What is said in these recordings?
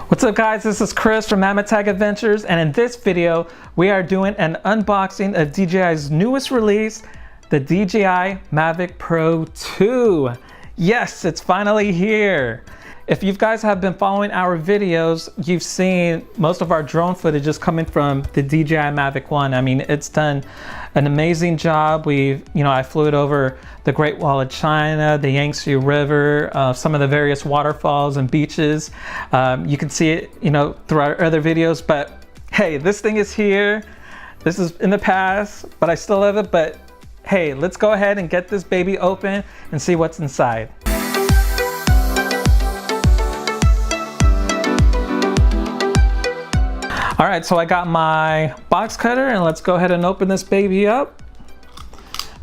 What's up guys, this is Chris from Mavic Adventures, and in this video we are doing an unboxing of DJI's newest release, the DJI Mavic Pro 2. Yes, it's finally here. If you guys have been following our videos, you've seen most of our drone footage is coming from the DJI Mavic 1. I mean, it's done an amazing job. I flew it over the Great Wall of China, the Yangtze River, some of the various waterfalls and beaches. You can see it, through our other videos, but hey, this thing is here. This is in the past, but I still love it. But hey, let's go ahead and get this baby open and see what's inside. All right, so I got my box cutter and let's go ahead and open this baby up.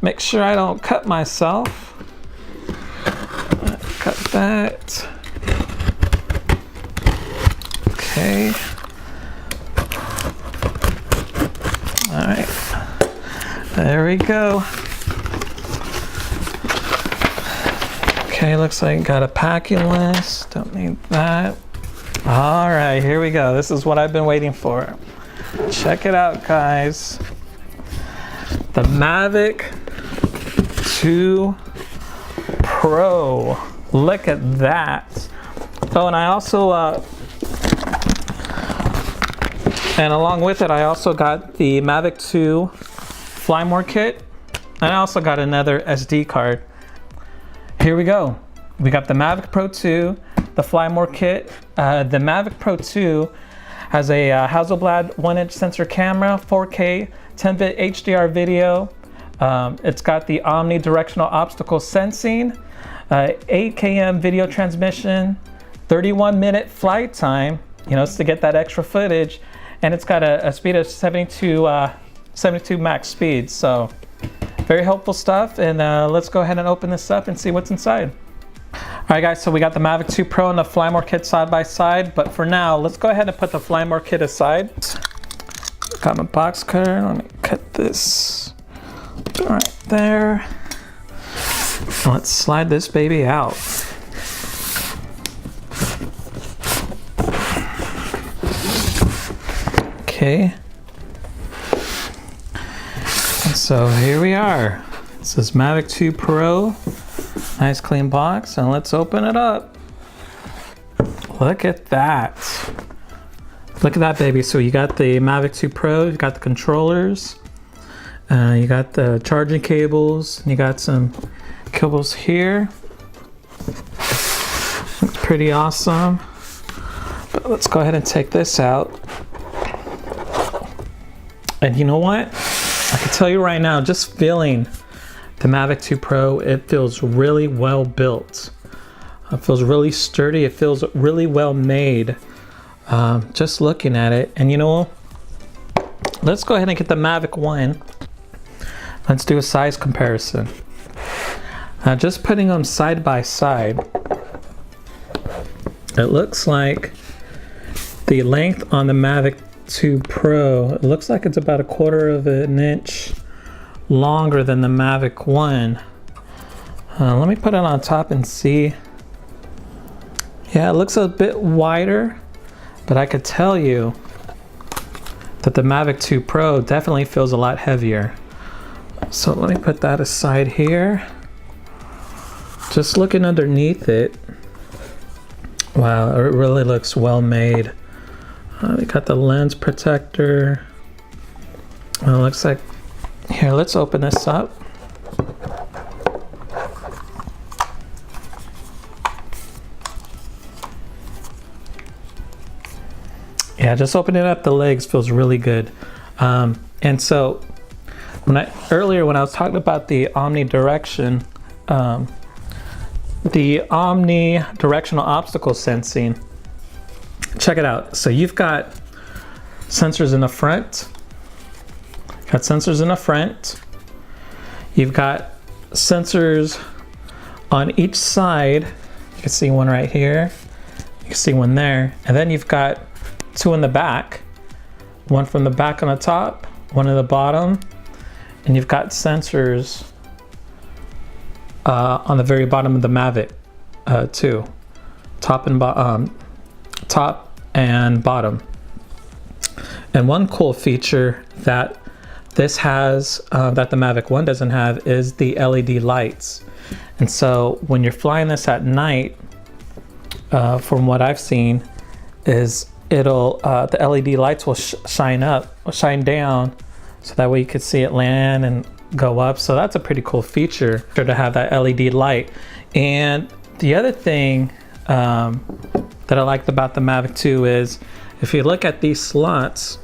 Make sure I don't cut myself. Cut that. Okay. All right, there we go. Okay, looks like got a packing list. Don't need that. All right, here we go. This is what I've been waiting for. Check it out, guys. The Mavic 2 Pro. Look at that. Oh, and I also, and along with it, I also got the Mavic 2 Fly More kit. And I also got another SD card. Here we go. We got the Mavic Pro 2. The Fly More kit. The Mavic Pro 2 has a Hasselblad 1-inch sensor camera, 4K, 10-bit HDR video. It's got the omnidirectional obstacle sensing, 8 km video transmission, 31-minute flight time, it's to get that extra footage, and it's got a speed of 72 max speed. So very helpful stuff, and let's go ahead and open this up and see what's inside. All right guys, so we got the Mavic 2 Pro and the Fly More kit side by side, but for now, let's go ahead and put the Fly More kit aside. Got my box cutter, let me cut this right there. And let's slide this baby out. Okay. And so here we are. This is Mavic 2 Pro. Nice clean box, and let's open it up. Look at that. Look at that, baby. So you got the Mavic 2 Pro, you got the controllers, you got the charging cables, you got some cables here. Looks pretty awesome. But let's go ahead and take this out. And you know what? I can tell you right now, just feeling the Mavic 2 Pro, it feels really well built. It feels really sturdy. It feels really well made. Just looking at it. And let's go ahead and get the Mavic 1. Let's do a size comparison. Just putting them side by side, it looks like the length on the Mavic 2 Pro, it looks like it's about 1/4 of an inch longer than the Mavic 1. Let me put it on top and see. Yeah, it looks a bit wider, but I could tell you that the Mavic 2 Pro definitely feels a lot heavier. So let me put that aside here. Just looking underneath it, wow, it really looks well made. We got the lens protector. It looks like, here, let's open this up. Yeah, just opening up the legs feels really good. And so earlier when I was talking about the omnidirectional obstacle sensing, check it out. So you've got sensors in the front. Got sensors in the front. You've got sensors on each side. You can see one right here. You can see one there. And then you've got 2 in the back. One from the back on the top, one at the bottom. And you've got sensors on the very bottom of the Mavic too. Top and bottom. And one cool feature that this has that the Mavic 1 doesn't have is the LED lights. And so when you're flying this at night, from what I've seen, is it'll the LED lights will shine down, so that way you could see it land and go up. So that's a pretty cool feature to have that LED light. And the other thing that I liked about the Mavic 2 is, if you look at these slots,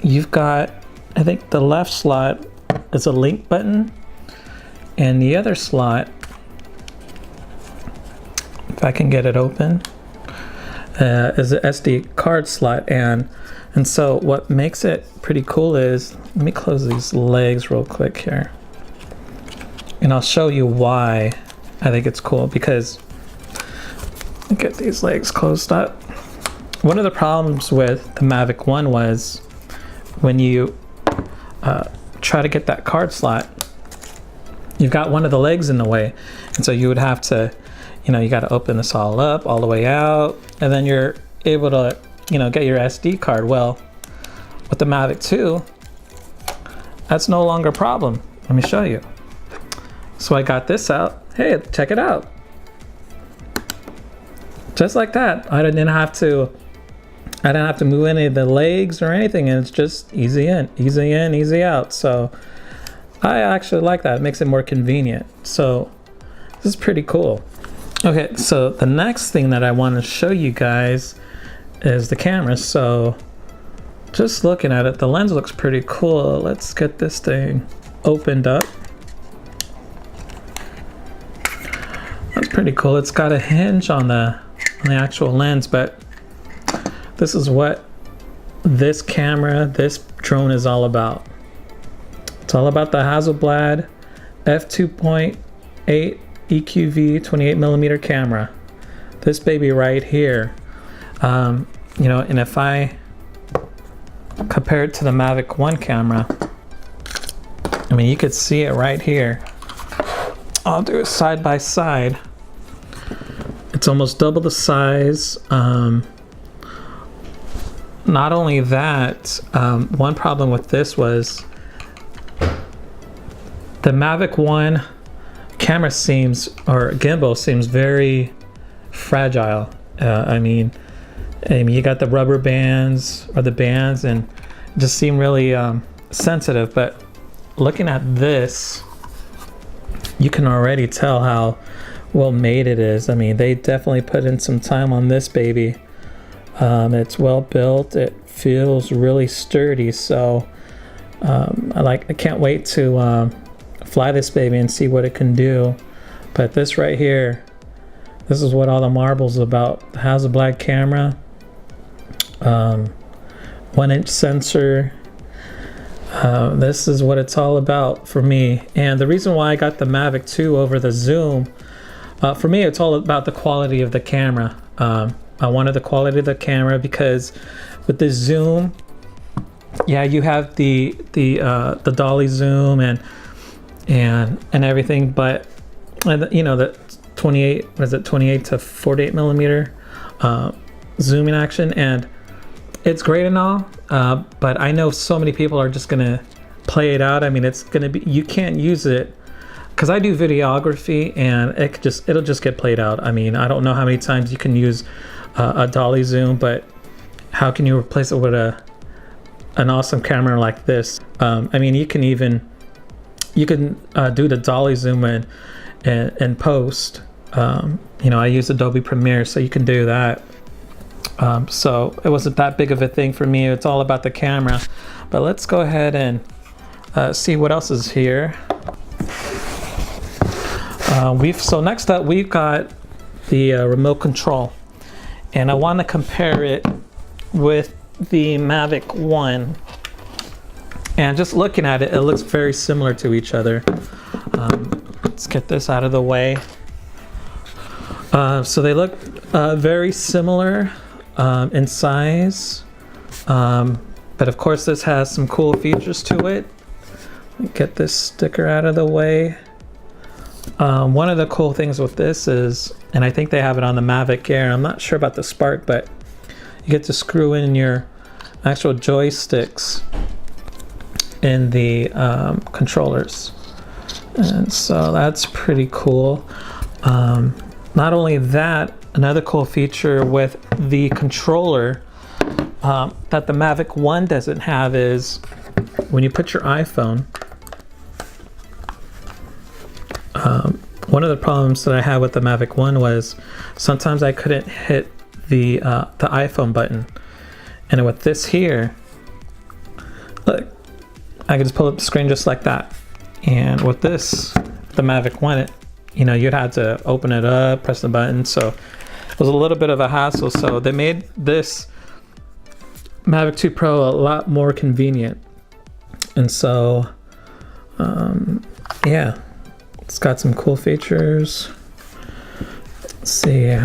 you've got, I think the left slot is a link button, and the other slot, if I can get it open, is an SD card slot. And so what makes it pretty cool is, let me close these legs real quick here, and I'll show you why I think it's cool. Because get these legs closed up. One of the problems with the Mavic 1 was when you try to get that card slot, you've got one of the legs in the way, and so you would have to, you got to open this all up all the way out, and then you're able to, get your SD card. Well, with the Mavic 2, that's no longer a problem. Let me show you. So I got this out. Hey, check it out. Just like that. I didn't have to move any of the legs or anything, and it's just easy in, easy out. So I actually like that. It makes it more convenient. So this is pretty cool. Okay, so the next thing that I want to show you guys is the camera. So just looking at it, the lens looks pretty cool. Let's get this thing opened up. That's pretty cool. It's got a hinge on the actual lens, but this is what this camera, this drone is all about. It's all about the Hasselblad f2.8 EQV 28mm camera. This baby right here. And if I compare it to the Mavic 1 camera, I mean, you could see it right here. I'll do it side by side. It's almost double the size. Not only that, one problem with this was the Mavic 1 camera gimbal seems very fragile. I mean, you got the rubber bands or the bands, and it just seem really sensitive. But looking at this, you can already tell how well made it is. I mean, they definitely put in some time on this baby. It's well built. It feels really sturdy. So I can't wait to fly this baby and see what it can do. But this right here, this is what all the marbles about the Hasselblad camera. 1-inch sensor. This is what it's all about for me. And the reason why I got the Mavic 2 over the Zoom, for me, it's all about the quality of the camera. I wanted the quality of the camera because with the Zoom, yeah, you have the dolly zoom and everything, but the 28 to 48 millimeter zooming action, and it's great and all, but I know so many people are just gonna play it out. I mean, it's gonna be, you can't use it, because I do videography and it'll just get played out. I mean, I don't know how many times you can use a dolly zoom, but how can you replace it with an awesome camera like this? I mean, you can do the dolly zoom and post. I use Adobe Premiere, so you can do that. So it wasn't that big of a thing for me. It's all about the camera. But let's go ahead and see what else is here. So next up, we've got the remote control, and I want to compare it with the Mavic 1. And just looking at it, it looks very similar to each other. Let's get this out of the way. So they look very similar in size, but of course this has some cool features to it. Let me get this sticker out of the way. One of the cool things with this is, and I think they have it on the Mavic Air, I'm not sure about the Spark, but you get to screw in your actual joysticks in the controllers. And so that's pretty cool. Not only that, another cool feature with the controller that the Mavic 1 doesn't have is when you put your iPhone, one of the problems that I had with the Mavic 1 was sometimes I couldn't hit the iPhone button. And with this here, look, I could just pull up the screen just like that. And with this, the Mavic 1, you'd have to open it up, press the button. So it was a little bit of a hassle. So they made this Mavic 2 Pro a lot more convenient. And so, yeah, it's got some cool features. Let's see.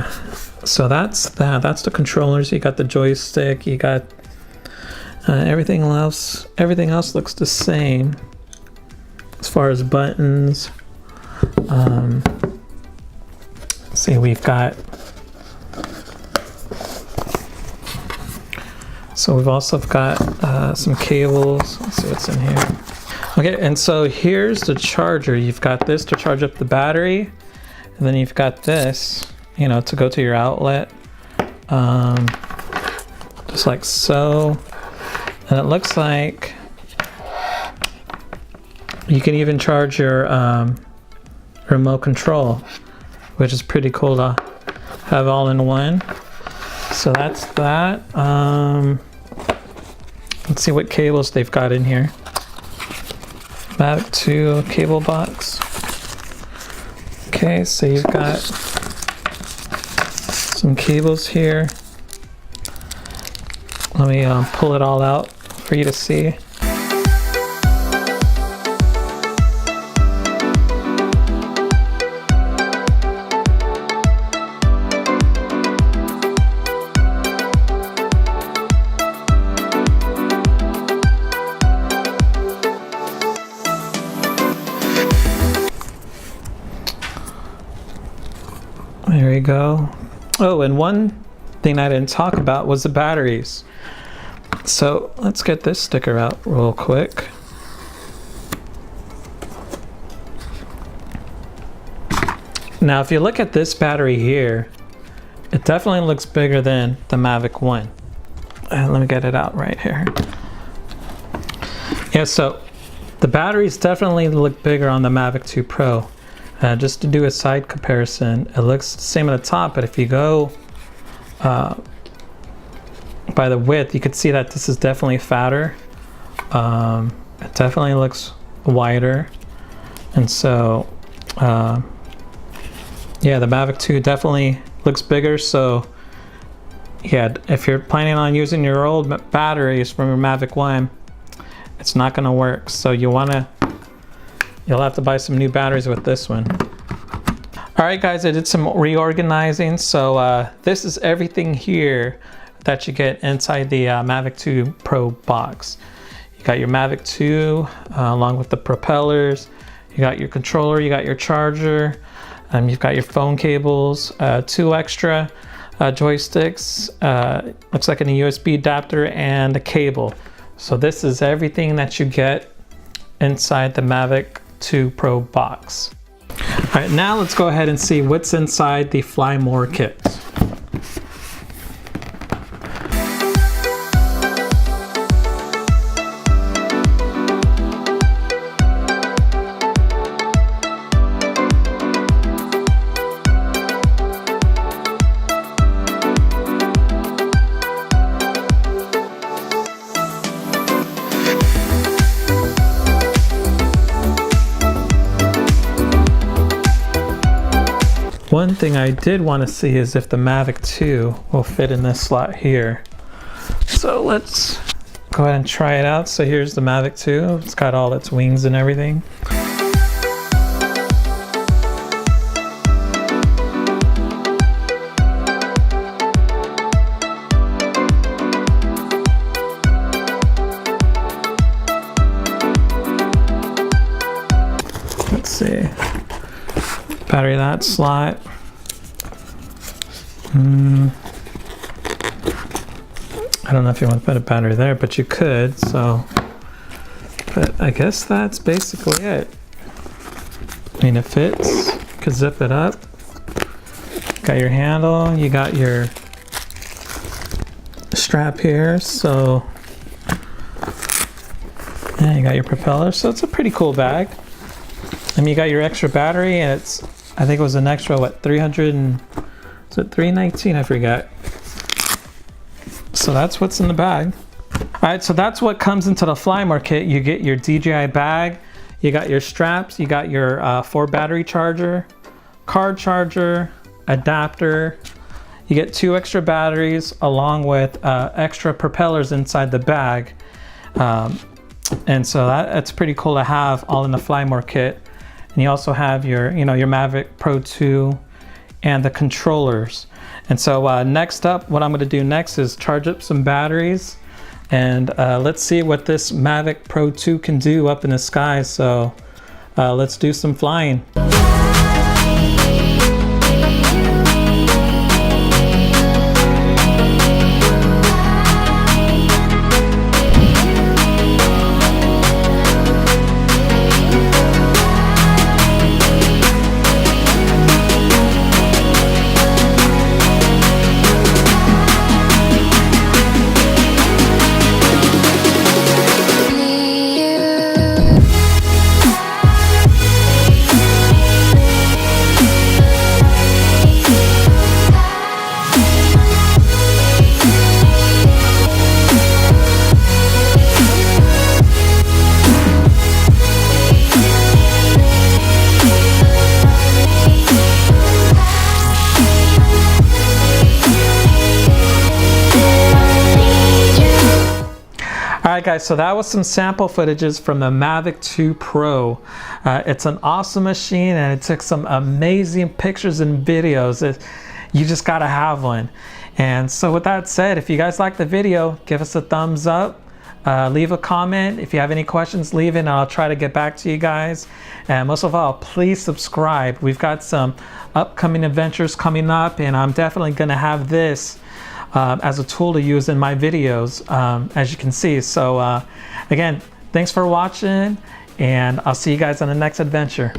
So that's the controllers. You got the joystick, you got everything else looks the same as far as buttons. Let's see, we've also got some cables. Let's see what's in here. Okay, and so here's the charger. You've got this to charge up the battery, and then you've got this, to go to your outlet, just like so. And it looks like you can even charge your remote control, which is pretty cool to have all in one. So that's that. Let's see what cables they've got in here. Mavic 2 cable box. Okay, so you've got some cables here. Let me pull it all out for you to see. There we go. Oh, and one thing I didn't talk about was the batteries. So let's get this sticker out real quick. Now, if you look at this battery here, it definitely looks bigger than the Mavic 1. Let me get it out right here. Yeah, so the batteries definitely look bigger on the Mavic 2 Pro. Just to do a side comparison, it looks the same at the top, but if you go by the width, you could see that this is definitely fatter. It definitely looks wider. And so, yeah, the Mavic 2 definitely looks bigger. So, yeah, if you're planning on using your old batteries from your Mavic 1, it's not going to work. So you'll have to buy some new batteries with this one. All right, guys, I did some reorganizing. So this is everything here that you get inside the Mavic 2 Pro box. You got your Mavic 2 along with the propellers. You got your controller, you got your charger, you've got your phone cables, 2 extra joysticks, looks like a USB adapter, and a cable. So this is everything that you get inside the Mavic 2 Pro box. All right, now let's go ahead and see what's inside the Fly More kit. One thing I did want to see is if the Mavic 2 will fit in this slot here. So let's go ahead and try it out. So here's the Mavic 2. It's got all its wings and everything. Let's see. battery that slot. I don't know if you want to put a battery there, but you could. So, but I guess that's basically it. I mean, it fits. You could zip it up. Got your handle. You got your strap here. So, yeah, you got your propeller. So it's a pretty cool bag. I mean, you got your extra battery, and it's, I think it was an extra, what, 300 and, is it 319? I forget. So that's what's in the bag. All right, so that's what comes into the Flymore kit. You get your DJI bag, you got your straps, you got your 4 battery charger, card charger, adapter. You get 2 extra batteries along with extra propellers inside the bag. And so that's pretty cool to have all in the Flymore kit. And you also have your, your Mavic Pro 2 and the controllers. And so next up, what I'm going to do next is charge up some batteries, and let's see what this Mavic Pro 2 can do up in the sky. So let's do some flying. Alright guys, so that was some sample footages from the Mavic 2 Pro. It's an awesome machine, and it took some amazing pictures and videos. You just gotta have one. And so with that said, if you guys like the video, give us a thumbs up. Leave a comment. If you have any questions, leave it, and I'll try to get back to you guys. And most of all, please subscribe. We've got some upcoming adventures coming up, and I'm definitely gonna have this as a tool to use in my videos, as you can see. So again, thanks for watching, and I'll see you guys on the next adventure.